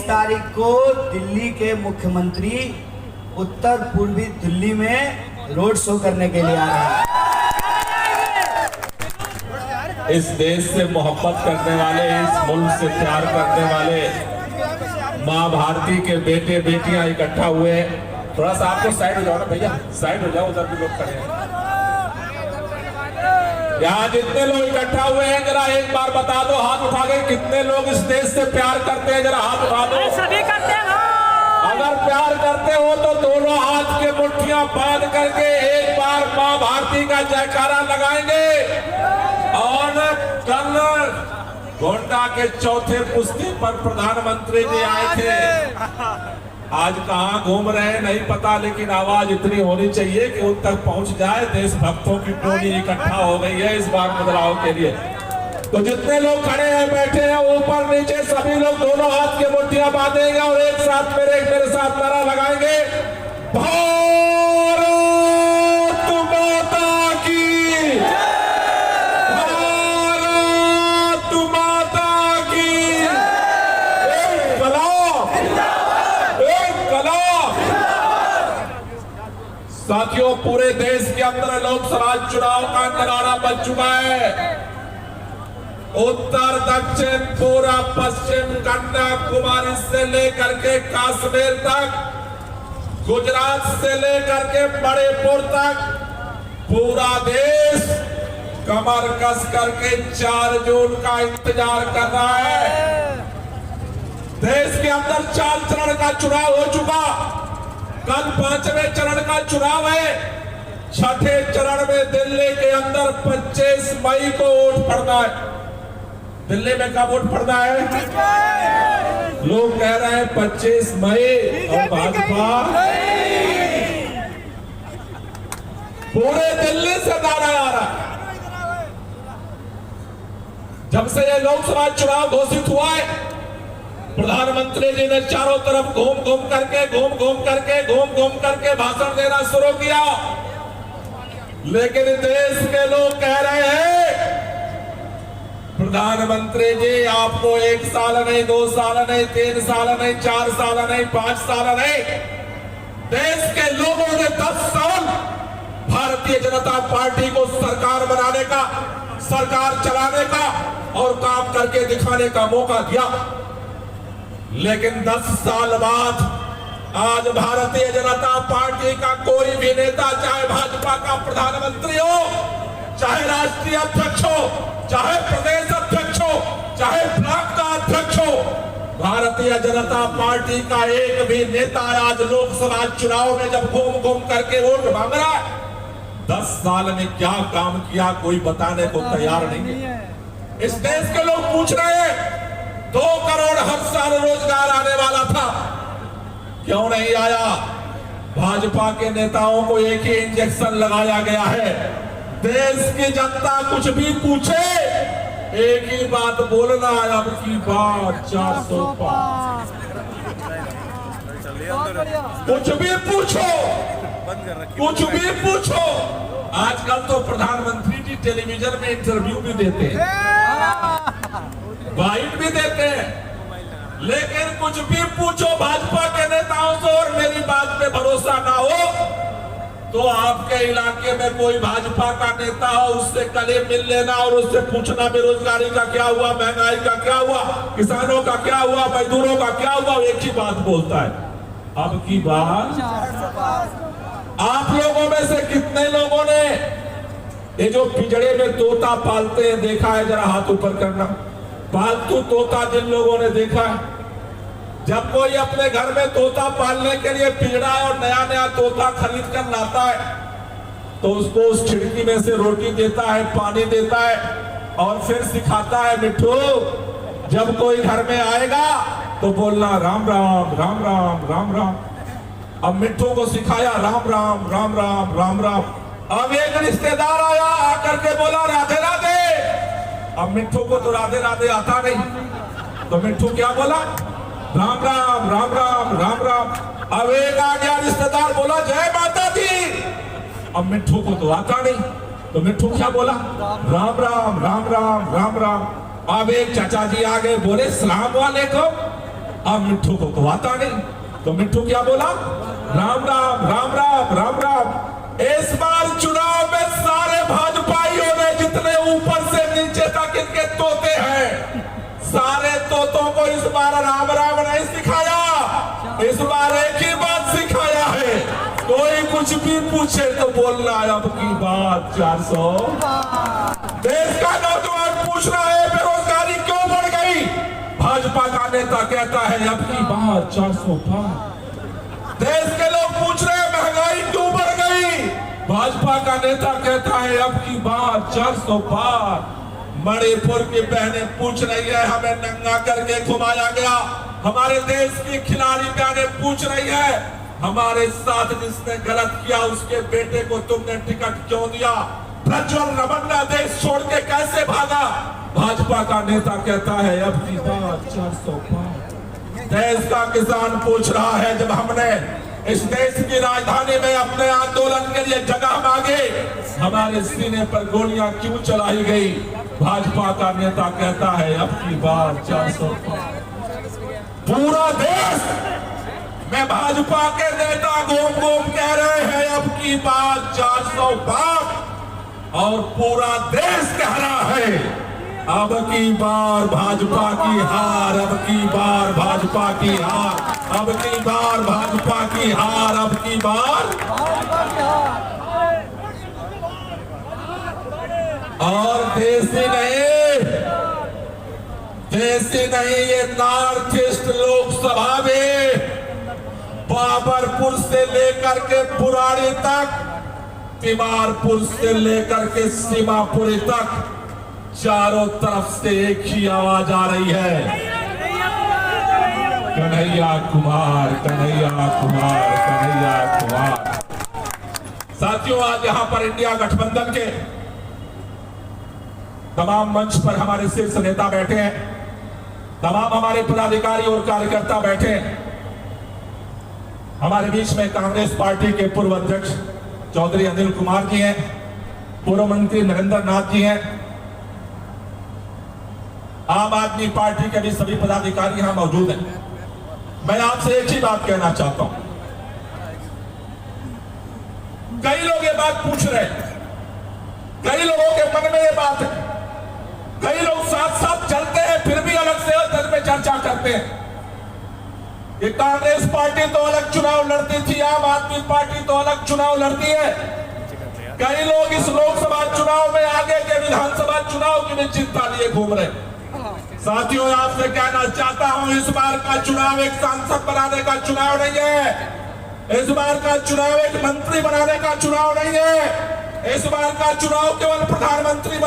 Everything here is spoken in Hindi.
तारीख को दिल्ली के मुख्यमंत्री उत्तर पूर्वी दिल्ली में रोड शो करने के लिए आ रहे हैं। इस देश से मोहब्बत करने वाले, इस मुल्क से प्यार करने वाले माँ भारती के बेटे बेटियां इकट्ठा हुए। थोड़ा सा आपको साइड हो जाओ ना भैया, साइड हो जाओ, उधर भी लोग खड़े हैं। यहाँ जितने लोग इकट्ठा हुए हैं जरा एक बार बता दो, हाथ उठा के कितने लोग इस देश से प्यार करते हैं, जरा हाथ उठा दो। सभी करते हैं। अगर प्यार करते हो तो दोनों हाथ के मुट्ठियां बांध करके एक बार माँ भारती का जयकारा लगाएंगे। और कल गोंडा के चौथे पुस्ती पर प्रधानमंत्री जी आए थे। आज कहां घूम रहे हैं नहीं पता, लेकिन आवाज इतनी होनी चाहिए कि उन तक पहुंच जाए। देशभक्तों की टोली इकट्ठा हो गई है इस बार बदलाव के लिए। तो जितने लोग खड़े हैं, बैठे हैं, ऊपर नीचे सभी लोग दोनों हाथ के मुट्ठियां बांधेंगे और एक साथ मेरे साथ नारा लगाएंगे, भारत माता की, भारत माता की। एक कलाम, एक कलाम। साथियों, पूरे देश के अंदर लोकसभा चुनाव का नारा बन चुका है। उत्तर दक्षिण पूरा पश्चिम, कन्याकुमारी से लेकर के कश्मीर तक, गुजरात से लेकर के मणिपुर तक, पूरा देश कमर कस करके 4 जून का इंतजार कर रहा है। देश के अंदर 4 चरण का चुनाव हो चुका, कल 5वें चरण का चुनाव है। 6ठे चरण में दिल्ली के अंदर 25 मई को वोट पड़ना है। दिल्ली में कब वोट पड़ना है? लोग कह रहे हैं 25 मई, और भाजपा पूरे दिल्ली से नारा आ रहा है। जब से ये लोकसभा चुनाव घोषित हुआ है, प्रधानमंत्री जी ने चारों तरफ घूम घूम करके भाषण देना शुरू किया। लेकिन देश के लोग कह रहे हैं, प्रधानमंत्री जी आपको 1 साल नहीं, 2 साल नहीं, 3 साल नहीं, 4 साल नहीं, 5 साल नहीं, देश के लोगों ने 10 साल भारतीय जनता पार्टी को सरकार बनाने का, सरकार चलाने का और काम करके दिखाने का मौका दिया। लेकिन 10 साल बाद आज भारतीय जनता पार्टी का कोई भी नेता, चाहे भाजपा का प्रधानमंत्री हो, चाहे राष्ट्रीय अध्यक्ष हो, चाहे प्रदेश अध्यक्ष हो, चाहे ब्लॉक का अध्यक्ष हो, भारतीय जनता पार्टी का एक भी नेता आज लोकसभा चुनाव में जब घूम घूम करके वोट मांग रहा है, 10 साल में क्या काम किया कोई बताने को तैयार नहीं है। इस देश के लोग पूछ रहे हैं, 2 करोड़ हर साल रोजगार आने वाला था, क्यों नहीं आया? भाजपा के नेताओं को एक ही इंजेक्शन लगाया गया है। देश की जनता कुछ भी पूछे, एक ही बात बोलना है, अब की बात 405। कुछ भी पूछो, कुछ भी पूछो। आजकल तो प्रधानमंत्री जी टेलीविजन में इंटरव्यू भी देते हैं, बाइट भी देते हैं, लेकिन कुछ भी पूछो भाजपा के नेताओं से और मेरी बात पे भरोसा ना हो तो आपके इलाके में कोई भाजपा का नेता हो, उससे कल मिल लेना और उससे पूछना बेरोजगारी का क्या हुआ, महंगाई का क्या हुआ, किसानों का क्या हुआ, मजदूरों का क्या हुआ, एक ही बात बोलता है, अब की बात। आप लोगों में से कितने लोगों ने ये जो पिंजड़े में तोता पालते हैं देखा है? जरा हाथ ऊपर करना। पालतू तोता जिन लोगों ने देखा है, जब कोई अपने घर में तोता पालने के लिए पिंजड़ा और नया नया तोता खरीद कर लाता है तो उसको उस खिड़की में से रोटी देता है, पानी देता है और फिर सिखाता है, मिट्ठू जब कोई घर में आएगा तो बोलना राम राम राम राम राम राम। अब मिट्ठू को सिखाया राम राम राम राम राम राम। अब एक रिश्तेदार आया, आकर के बोला राधे राधे। अब मिट्ठू को तो राधे राधे आता नहीं, तो मिट्ठू क्या बोला? राम राम राम राम राम राम। अब एक आ गया रिश्तेदार, बोला जय माता दी। अब मिट्ठू को तो आता नहीं, तो मिट्ठू क्या बोला? राम राम राम राम राम राम। अब एक चाचा जी आ गए, बोले सलाम वालेकुम। अब मिट्ठू को आता नहीं, तो मिट्ठू क्या बोला? राम राम राम राम राम राम। इस बार चुनाव में सारे भाजपाइयों ने जितने ऊपर से नीचे तक इनके तोते हैं, सारे तोतों को इस बार राम राम नहीं सिखाया, इस बार एक ही बात सिखाया है, कोई कुछ भी पूछे तो बोलना है अब की बात 400। देश का नौजवान पूछ रहा है बेरोजगारी क्यों बढ़ गई, भाजपा का नेता कहता है अब की बात 400 पार। देश के लोग पूछ रहे हैं महंगाई क्यों बढ़ गई, भाजपा का नेता कहता है अब की बात 400 पार। मणिपुर की बहनें पूछ रही है हमें नंगा करके घुमाया गया, हमारे देश की खिलाड़ी बहनें पूछ रही है हमारे साथ जिसने गलत किया उसके बेटे को तुमने टिकट क्यों दिया, प्रज्वल रमन्ना देश छोड़ के कैसे भागा, भाजपा का नेता कहता है अब की बात 400 पार। देश का किसान पूछ रहा है जब हमने इस देश की राजधानी में अपने आंदोलन के लिए जगह मांगे, हमारे सीने पर गोलियां क्यों चलाई गई, भाजपा का नेता कहता है अब की बात 400 पार। पूरा देश में भाजपा के नेता घूम घूम कह रहे हैं अब की बात 400 पार, और पूरा देश कह रहा है अब की बार भाजपा की हार, अब की बार भाजपा की हार, अब की बार भाजपा की हार, अब की बार। और देसी नहीं ये नॉर्थ ईस्ट लोकसभा में बाबरपुर से लेकर के पुरानी तक, तिमारपुर से लेकर के सीमापुरी तक चारों तरफ से एक ही आवाज आ रही है, कन्हैया कुमार कन्हैया कुमार कन्हैया कुमार। साथियों आज यहां पर इंडिया गठबंधन के तमाम मंच पर हमारे शीर्ष नेता बैठे हैं, तमाम हमारे पदाधिकारी और कार्यकर्ता बैठे हैं। हमारे बीच में कांग्रेस पार्टी के पूर्व अध्यक्ष चौधरी अनिल कुमार जी हैं, पूर्व मंत्री नरेंद्र नाथ जी हैं, आम आदमी पार्टी के भी सभी पदाधिकारी यहां मौजूद हैं। मैं आपसे एक ही बात कहना चाहता हूं, कई लोग ये बात पूछ रहे हैं, कई लोगों के मन में ये बात है, कई लोग साथ साथ चलते हैं फिर भी अलग से अलग में चर्चा करते हैं कि कांग्रेस पार्टी तो अलग चुनाव लड़ती थी, आम आदमी पार्टी तो अलग चुनाव लड़ती है। कई लोग इस लोकसभा चुनाव में आगे के विधानसभा चुनाव की भी चिंता लिए घूम रहे। साथियों आपसे कहना चाहता हूं इस बार का चुनाव एक सांसद बनाने का चुनाव नहीं है, इस बार का चुनाव एक मंत्री बनाने का चुनाव नहीं है, इस बार का चुनाव केवल प्रधानमंत्री